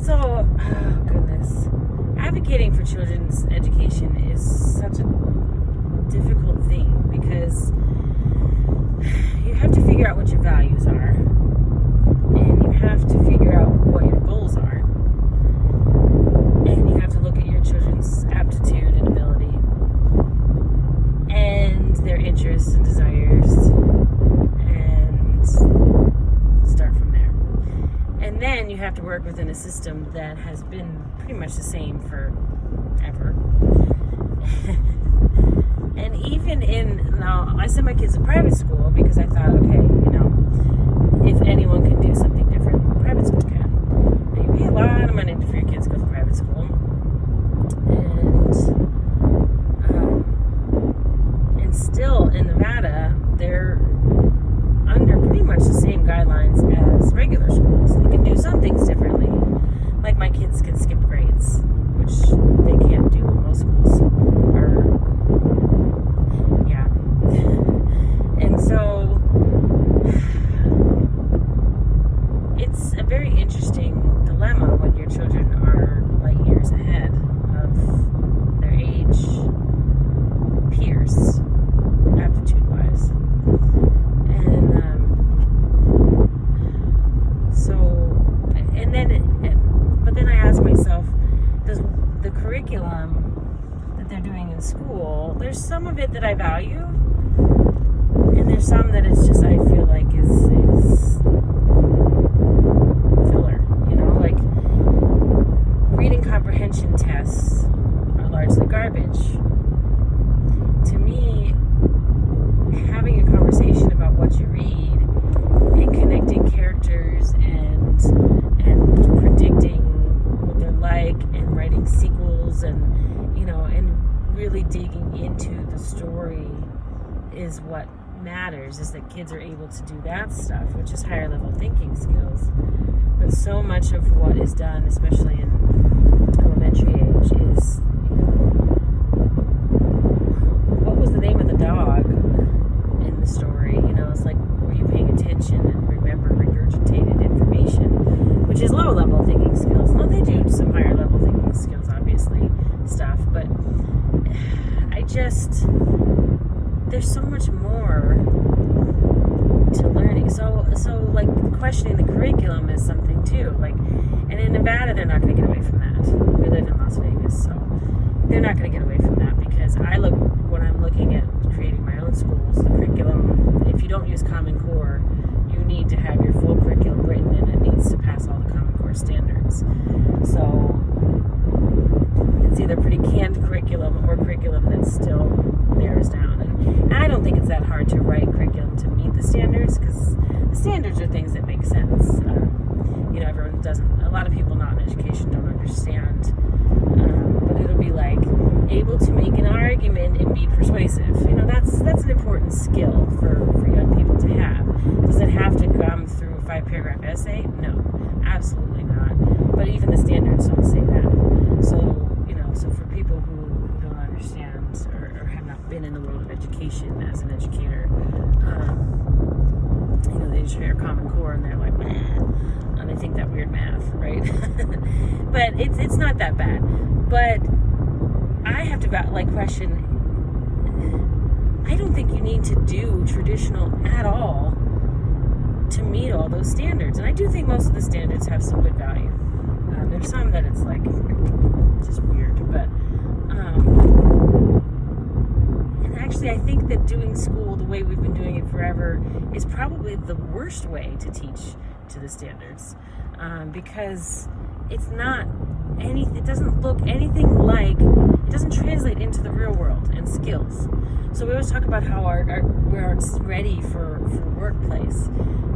So, oh goodness, advocating for children's education is such a difficult thing because you have to figure out what your values are, and you have to figure out what your goals are, and you have to look at your children's aptitude and ability and their interests and desires and start from there. And then you have to work within a system that has been pretty much the same forever. And even now I sent my kids to private school because I thought, okay, if anyone can do something different, private school can. Now, you pay a lot of money for your kids to go to private school. And still in Nevada, they're under pretty much the same guidelines as regular schools. They can do some things differently. Like my kids can skip grades, which they can't do in most schools. And so it's a very interesting dilemma when your children are light years ahead of their age peers, aptitude-wise. But then I ask myself, does the curriculum that they're doing in school, there's some of it that I value, and there's some that it's just, I feel like is filler, like reading comprehension tests are largely garbage. To me, having a conversation about what you read and connecting characters and predicting what they're like and writing sequels and really digging into the story is what matters, is that kids are able to do that stuff, which is higher level thinking skills. But so much of what is done, especially in elementary age, is what was the name of the dog in the story? It's like, were you paying attention and remember regurgitated information, which is low level thinking skills. Now they do some higher level thinking skills, obviously, stuff, but there's so much more to learning. So like questioning the curriculum is something too. And in Nevada, they're not going to get away from that. We live in Las Vegas, so they're not going to get away from that because when I'm looking at creating my own schools, the curriculum, if you don't use Common Core, you need to have your full curriculum written and it needs to pass all the Common Core standards. So it's either pretty canned curriculum or curriculum that's still bears down. And I don't think it's that hard to write curriculum to meet the standards, because the standards are things that make sense. Everyone doesn't, a lot of people not in education don't understand. But it'll be like able to make an argument and be persuasive. That's an important skill for young people to have. Does it have to come through a 5-paragraph essay? No, absolutely not. But even the standards don't say that. So for people who don't understand or have not been in the world of education as an educator, they just hear Common Core and they're like, man, and they think that weird math, right? But it's not that bad. But I have to question, I don't think you need to do traditional at all to meet all those standards. And I do think most of the standards have some good value. There's some that it's like just weird, but and actually I think that doing school the way we've been doing it forever is probably the worst way to teach to the standards, because it's not it doesn't look anything like, it doesn't translate into the real world and skills. So we always talk about how we're ready for workplace.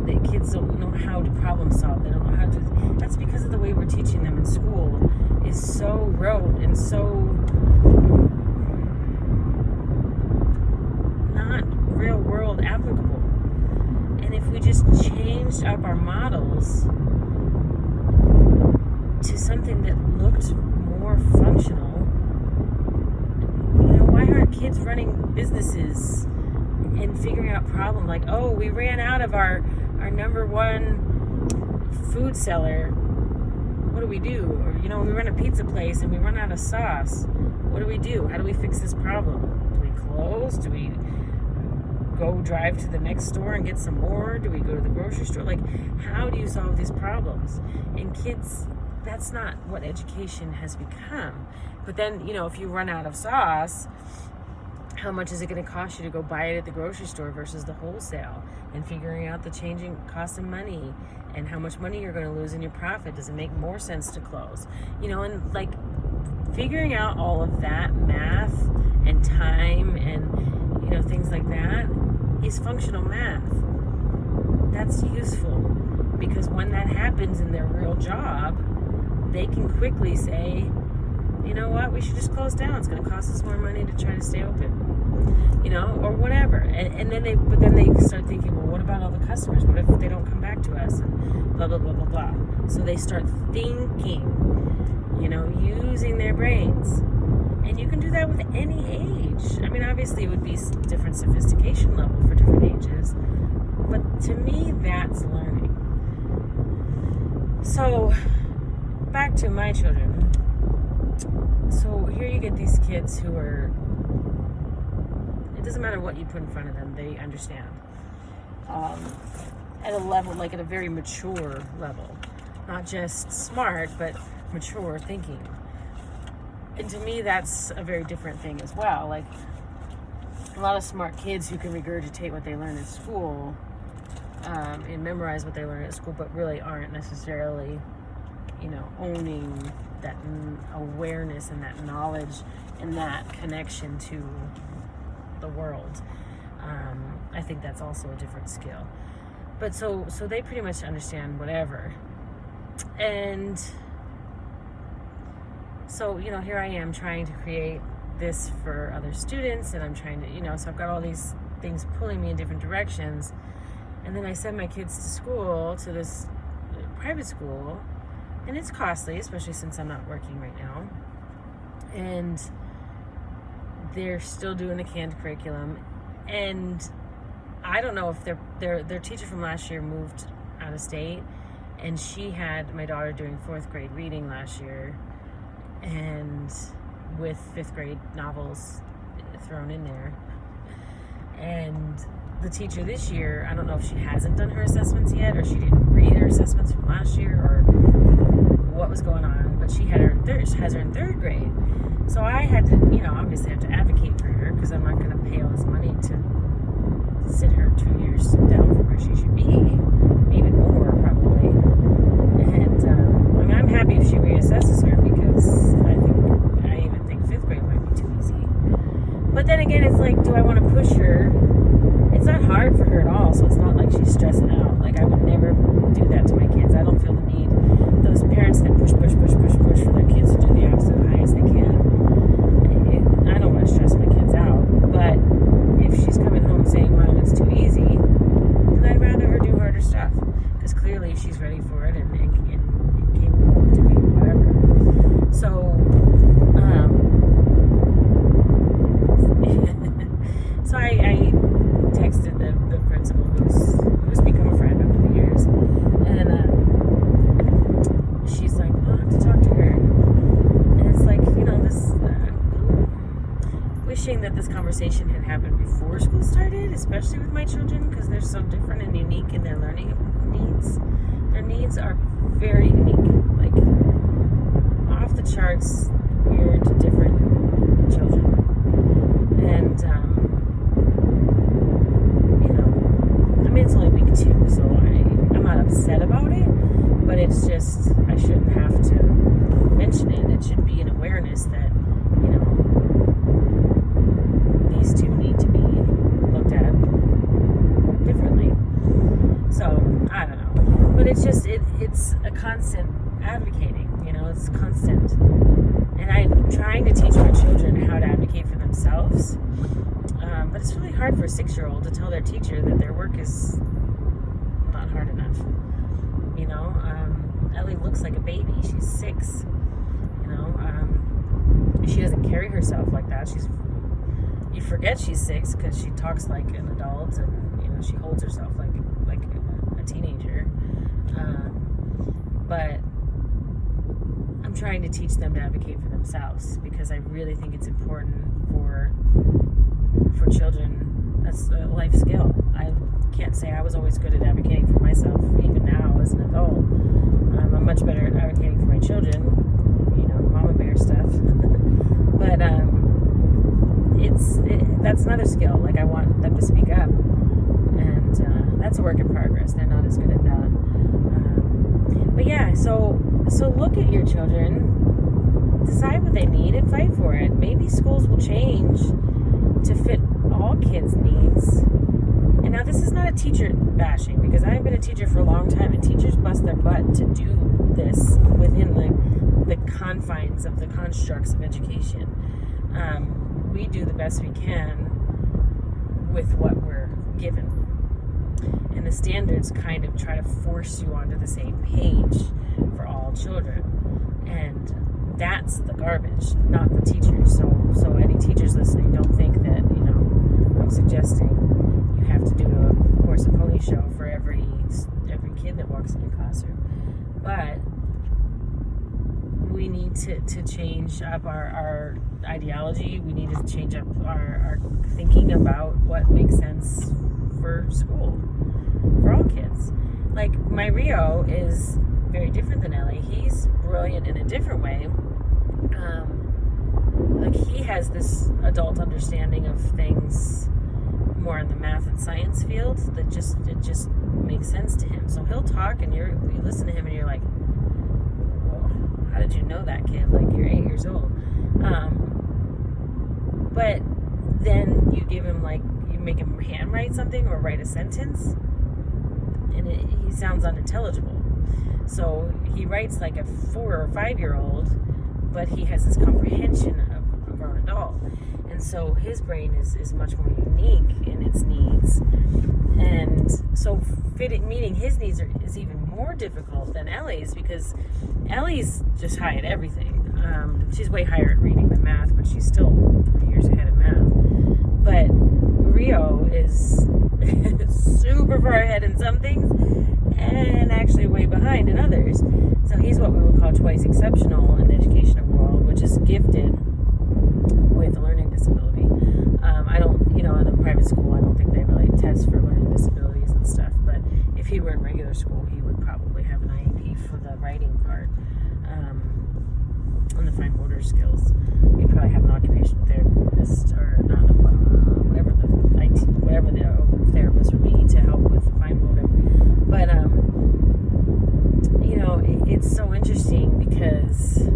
The kids don't know how to problem solve. They don't know how to. That's because of the way we're teaching them in school is so rote and so not real world applicable. And if we just changed up our models to something that looked more functional, why aren't kids running businesses and figuring out problem like, oh, we ran out of our number one food seller, what do we do? Or, we run a pizza place and we run out of sauce. What do we do? How do we fix this problem? Do we close? Do we go drive to the next store and get some more? Do we go to the grocery store? Like, how do you solve these problems? And kids, that's not what education has become. But then, if you run out of sauce, how much is it going to cost you to go buy it at the grocery store versus the wholesale? And figuring out the changing cost of money and how much money you're going to lose in your profit. Does it make more sense to close? And like figuring out all of that math and time and, things like that is functional math. That's useful because when that happens in their real job, they can quickly say, you know what, we should just close down. It's going to cost us more money to try to stay open, or whatever. And then they start thinking, well, what about all the customers? What if they don't come back to us? And blah, blah, blah, blah, blah. So they start thinking, using their brains. And you can do that with any age. I mean, obviously it would be different sophistication level for different ages. But to me, that's learning. So, back to my children. So here you get these kids who are, it doesn't matter what you put in front of them, they understand. At a level, like at a very mature level. Not just smart, but mature thinking. And to me, that's a very different thing as well. Like, a lot of smart kids who can regurgitate what they learn at school and memorize what they learn at school, but really aren't necessarily, owning that awareness and that knowledge and that connection to the world. I think that's also a different skill. But so they pretty much understand whatever. And so, here I am trying to create this for other students, and I'm trying to, so I've got all these things pulling me in different directions. And then I send my kids to school, to this private school, and it's costly, especially since I'm not working right now. And they're still doing the canned curriculum. And I don't know if their teacher from last year moved out of state, and she had my daughter doing 4th grade reading last year, and with 5th grade novels thrown in there. And the teacher this year, I don't know if she hasn't done her assessments yet, or she didn't read her assessments from last year, or what was going on, but she has her in 3rd grade. So I had to, obviously have to advocate for her, because I'm not going to pay all this money to sit her 2 years down from where she should be, even more probably. And I'm happy if she reassesses her, because I even think 5th grade might be too easy. But then again, it's like, do I want to push her? It's not hard for her at all, so it's not like she's stressing out. Like, I would never do that to my kids. I don't feel the need. Those parents that push for their kids to do the absolute highest they can. I don't want to stress my kids out. But if she's coming home saying, Mom, it's too easy, then I'd rather her do harder stuff. Because clearly she's ready for it and capable of doing whatever. So, so I texted the principal who's become a friend over the years, and she's like, well, I have to talk to her. And it's like, this wishing that this conversation had happened before school started, especially with my children, because they're so different and unique in their learning needs. Their needs are very unique, like off the charts, weird, different children. And it's only week 2, so I'm not upset about it, but it's just, I shouldn't have to mention it. It should be an awareness that, these two need to be looked at differently. So, I don't know. But it's just, it's a constant advocating, it's constant. And I'm trying to teach my children how to advocate for themselves. But it's really hard for a 6-year-old to tell their teacher that their work is not hard enough. Ellie looks like a baby. She's 6. She doesn't carry herself like that. You forget she's 6 because she talks like an adult, and she holds herself like a teenager. But trying to teach them to advocate for themselves, because I really think it's important for children. That's a life skill. I can't say I was always good at advocating for myself. Even now as an adult, I'm much better at advocating for my children, mama bear stuff. But that's another skill. Like, I want them to speak up, and that's a work in progress. They're not as good at that. But yeah, so look at your children, decide what they need, and fight for it. Maybe schools will change to fit all kids' needs. And now, this is not a teacher bashing, because I've been a teacher for a long time, and teachers bust their butt to do this within the confines of the constructs of education. We do the best we can with what we're given. And the standards kind of try to force you onto the same page for all children. And that's the garbage, not the teachers. So any teachers listening, don't think that, I'm suggesting you have to do a horse and pony show for every kid that walks in your classroom. But we need to change up our ideology. We need to change up our thinking about what makes sense for school, for all kids. Like, my Rio is very different than Ellie. He's brilliant in a different way. Like, he has this adult understanding of things more in the math and science field that it just makes sense to him. So he'll talk, and you listen to him, and you're like, whoa, how did you know that, kid? Like, you're 8 years old. But then you give him, you make him handwrite something or write a sentence, and he sounds unintelligible. So he writes like a 4 or 5 year old, but he has this comprehension of a grown adult. And so his brain is much more unique in its needs. And so meeting his needs is even more difficult than Ellie's, because Ellie's just high at everything. She's way higher at reading than math, but she's still 3 years ahead of math. But Rio is super far ahead in some things and actually way behind in others. So he's what we would call twice exceptional in the educational world, which is gifted with a learning disability. I don't, in a private school, I don't think they really test for learning disabilities and stuff, but if he were in regular school, he would probably have an IEP for the writing part, and the fine motor skills. He'd probably have an occupational therapist, or not, whatever the therapist would be to help with the fine motor. But, it's so interesting, because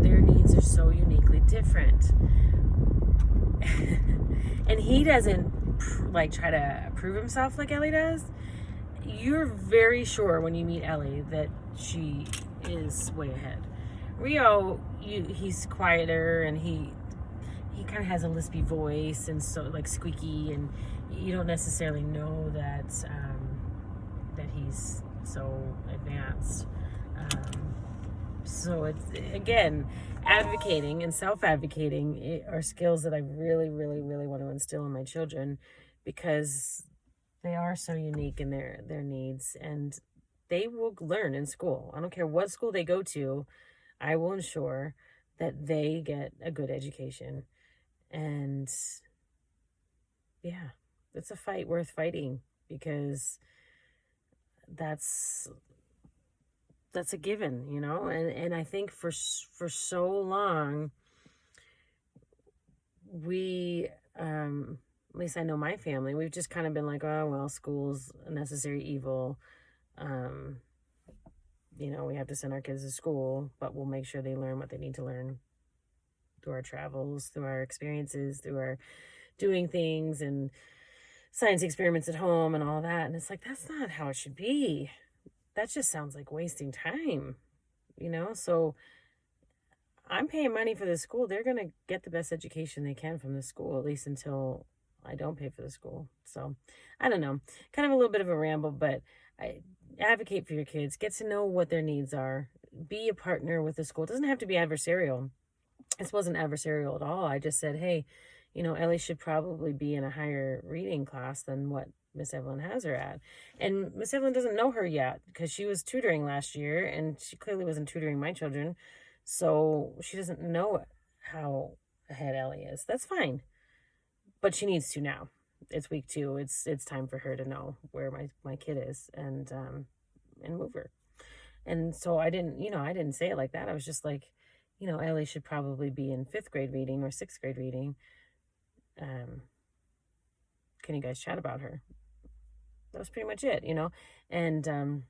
their needs are so uniquely different. And he doesn't try to prove himself like Ellie does. You're very sure when you meet Ellie that she is way ahead. Rio, he's quieter, and he kind of has a lispy voice, and so squeaky, and you don't necessarily know that he's so advanced. So it's, again, advocating and self-advocating are skills that I really, really, really want to instill in my children, because they are so unique in their needs, and they will learn in school. I don't care what school they go to. I will ensure that they get a good education. And yeah, it's a fight worth fighting, because that's a given, and I think for so long, we, at least I know my family, we've just kind of been like, oh, well, school's a necessary evil. We have to send our kids to school, but we'll make sure they learn what they need to learn through our travels, through our experiences, through our doing things and science experiments at home and all that. And it's like, that's not how it should be. That just sounds like wasting time, So I'm paying money for the school. They're going to get the best education they can from the school, at least until I don't pay for the school. So I don't know, kind of a little bit of a ramble, but I advocate for your kids. Get to know what their needs are. Be a partner with the school. It doesn't have to be adversarial. This wasn't adversarial at all. I just said, hey, Ellie should probably be in a higher reading class than what Miss Evelyn has her at. And Miss Evelyn doesn't know her yet because she was tutoring last year and she clearly wasn't tutoring my children. So she doesn't know how ahead Ellie is. That's fine. But she needs to now. It's week 2. It's time for her to know where my kid is and move her. And so I didn't say it like that. I was just like, Ellie should probably be in 5th grade reading or 6th grade reading. Can you guys chat about her? That was pretty much it, and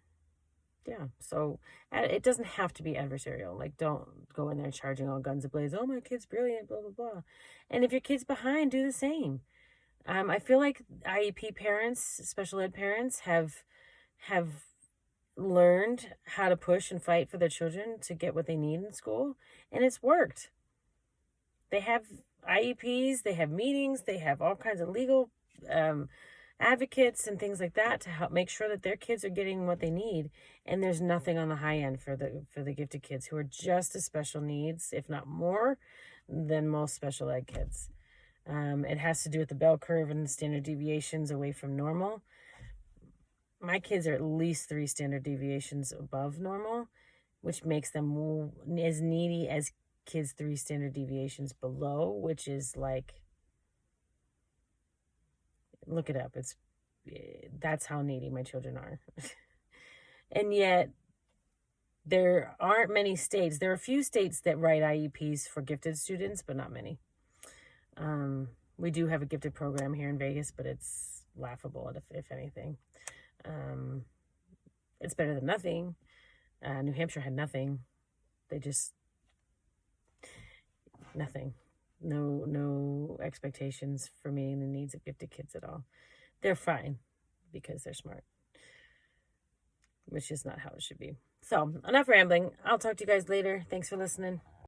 yeah, so it doesn't have to be adversarial. Like, don't go in there charging all guns ablaze. Oh, my kid's brilliant, blah blah blah. And if your kid's behind, do the same. I feel like IEP parents, special ed parents, have learned how to push and fight for their children to get what they need in school, and it's worked. They have IEPs, they have meetings, they have all kinds of legal advocates and things like that to help make sure that their kids are getting what they need. And there's nothing on the high end for the gifted kids who are just as special needs, if not more, than most special ed kids. It has to do with the bell curve and the standard deviations away from normal. My kids are at least 3 standard deviations above normal, which makes them as needy as kids 3 standard deviations below, which is like, look it up. That's how needy my children are. And yet there aren't many states. There are a few states that write IEPs for gifted students, but not many. We do have a gifted program here in Vegas, but it's laughable if anything. It's better than nothing. New Hampshire had nothing. They just nothing. No expectations for meeting the needs of gifted kids at all. They're fine because they're smart, which is not how it should be. So enough rambling. I'll talk to you guys later. Thanks for listening.